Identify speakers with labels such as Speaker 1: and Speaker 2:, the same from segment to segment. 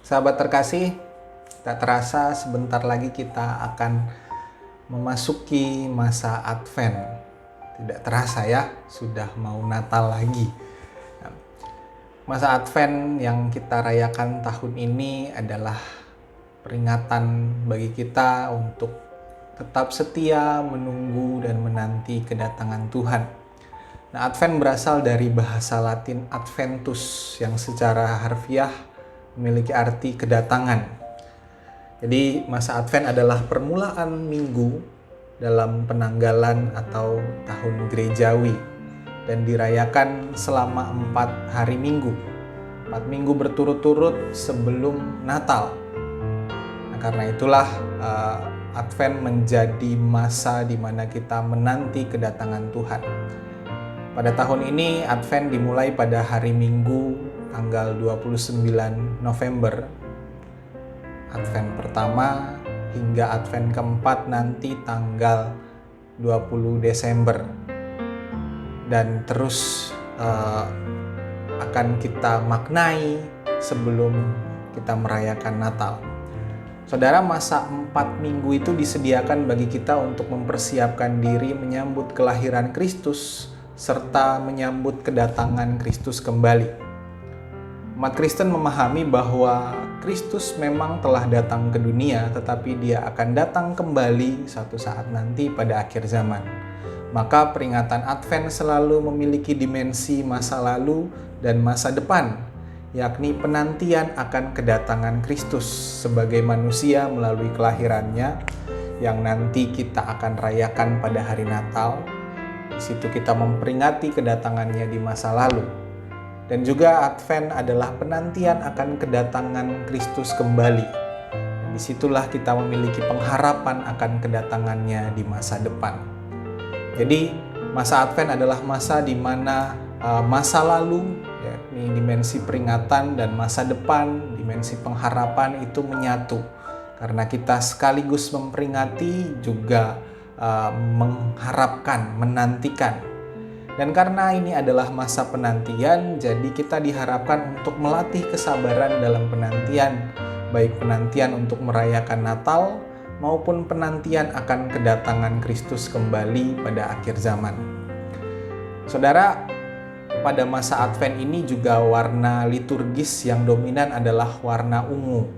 Speaker 1: Sahabat terkasih, tak terasa sebentar lagi kita akan memasuki masa Advent. Tidak terasa ya, sudah mau Natal lagi. Masa Advent yang kita rayakan tahun ini adalah peringatan bagi kita untuk tetap setia menunggu dan menanti kedatangan Tuhan. Nah, Advent berasal dari bahasa Latin Adventus yang secara harfiah memiliki arti kedatangan. Jadi masa Advent adalah permulaan minggu dalam penanggalan atau tahun gerejawi dan dirayakan selama 4 hari minggu. 4 minggu berturut-turut sebelum Natal. Nah, karena itulah Advent menjadi masa di mana kita menanti kedatangan Tuhan. Pada tahun ini Advent dimulai pada hari Minggu tanggal 29 November. Advent pertama hingga Advent keempat nanti tanggal 20 Desember. Dan terus akan kita maknai sebelum kita merayakan Natal. Saudara, masa 4 minggu itu disediakan bagi kita untuk mempersiapkan diri menyambut kelahiran Kristus serta menyambut kedatangan Kristus kembali. Umat Kristen memahami bahwa Kristus memang telah datang ke dunia, tetapi Dia akan datang kembali suatu saat nanti pada akhir zaman. Maka peringatan Advent selalu memiliki dimensi masa lalu dan masa depan, yakni penantian akan kedatangan Kristus sebagai manusia melalui kelahirannya yang nanti kita akan rayakan pada hari Natal. Di situ kita memperingati kedatangannya di masa lalu. Dan juga Advent adalah penantian akan kedatangan Kristus kembali. Dan disitulah kita memiliki pengharapan akan kedatangannya di masa depan. Jadi masa Advent adalah masa di mana masa lalu, yakni dimensi peringatan, dan masa depan, dimensi pengharapan itu menyatu. Karena kita sekaligus memperingati juga mengharapkan, menantikan. Dan karena ini adalah masa penantian, jadi kita diharapkan untuk melatih kesabaran dalam penantian, baik penantian untuk merayakan Natal maupun penantian akan kedatangan Kristus kembali pada akhir zaman. Saudara, pada masa Advent ini juga warna liturgis yang dominan adalah warna ungu.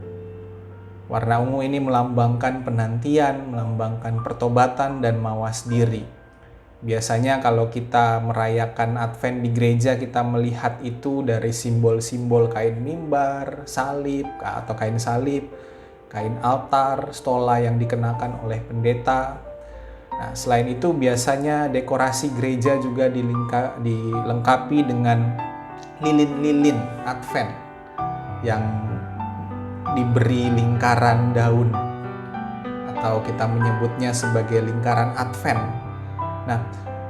Speaker 1: Warna ungu ini melambangkan penantian, melambangkan pertobatan dan mawas diri. Biasanya kalau kita merayakan Advent di gereja, kita melihat itu dari simbol-simbol kain mimbar, salib atau kain salib, kain altar, stola yang dikenakan oleh pendeta. Nah, selain itu biasanya dekorasi gereja juga dilengkapi dengan lilin-lilin Advent yang diberi lingkaran daun, atau kita menyebutnya sebagai lingkaran Advent. Nah,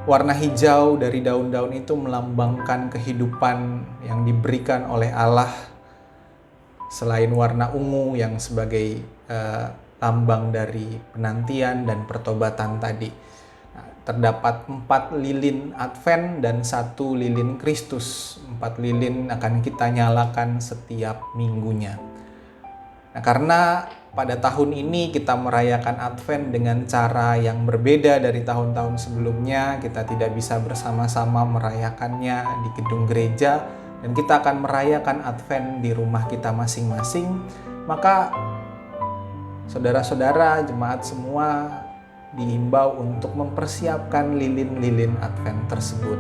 Speaker 1: warna hijau dari daun-daun itu melambangkan kehidupan yang diberikan oleh Allah, selain warna ungu yang sebagai lambang dari penantian dan pertobatan tadi. Nah, terdapat 4 lilin Advent dan 1 lilin Kristus. 4 lilin akan kita nyalakan setiap minggunya. Nah, karena pada tahun ini kita merayakan Advent dengan cara yang berbeda dari tahun-tahun sebelumnya, kita tidak bisa bersama-sama merayakannya di gedung gereja, dan kita akan merayakan Advent di rumah kita masing-masing. Maka saudara-saudara jemaat semua diimbau untuk mempersiapkan lilin-lilin Advent tersebut.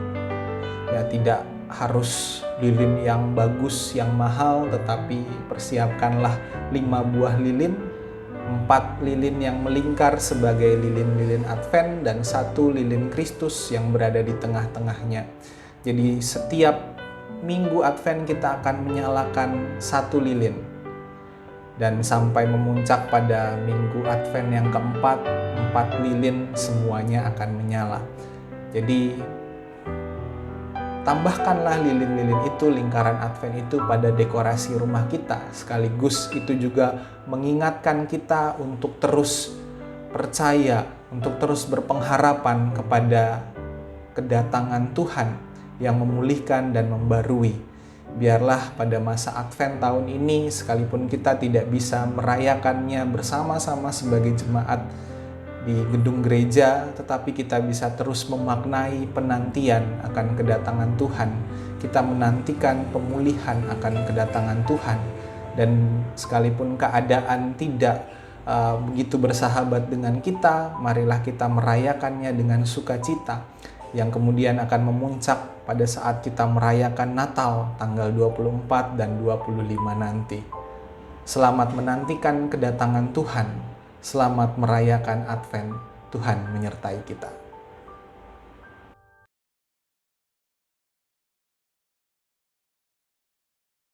Speaker 1: Ya, tidak harus lilin yang bagus, yang mahal, tetapi persiapkanlah 5 buah lilin, 4 lilin yang melingkar sebagai lilin-lilin Advent, dan 1 lilin Kristus yang berada di tengah-tengahnya. Jadi setiap minggu Advent kita akan menyalakan 1 lilin. Dan sampai memuncak pada minggu Advent yang keempat, 4 lilin semuanya akan menyala. Jadi tambahkanlah lilin-lilin itu, lingkaran Advent itu pada dekorasi rumah kita. Sekaligus itu juga mengingatkan kita untuk terus percaya, untuk terus berpengharapan kepada kedatangan Tuhan yang memulihkan dan membarui, Biarlah pada masa Advent tahun ini, sekalipun kita tidak bisa merayakannya bersama-sama sebagai jemaat di gedung gereja, tetapi kita bisa terus memaknai penantian akan kedatangan Tuhan. Kita menantikan pemulihan akan kedatangan Tuhan. Dan sekalipun keadaan tidak begitu bersahabat dengan kita, marilah kita merayakannya dengan sukacita, yang kemudian akan memuncak pada saat kita merayakan Natal tanggal 24 dan 25 nanti. Selamat menantikan kedatangan Tuhan, selamat merayakan Advent. Tuhan menyertai kita.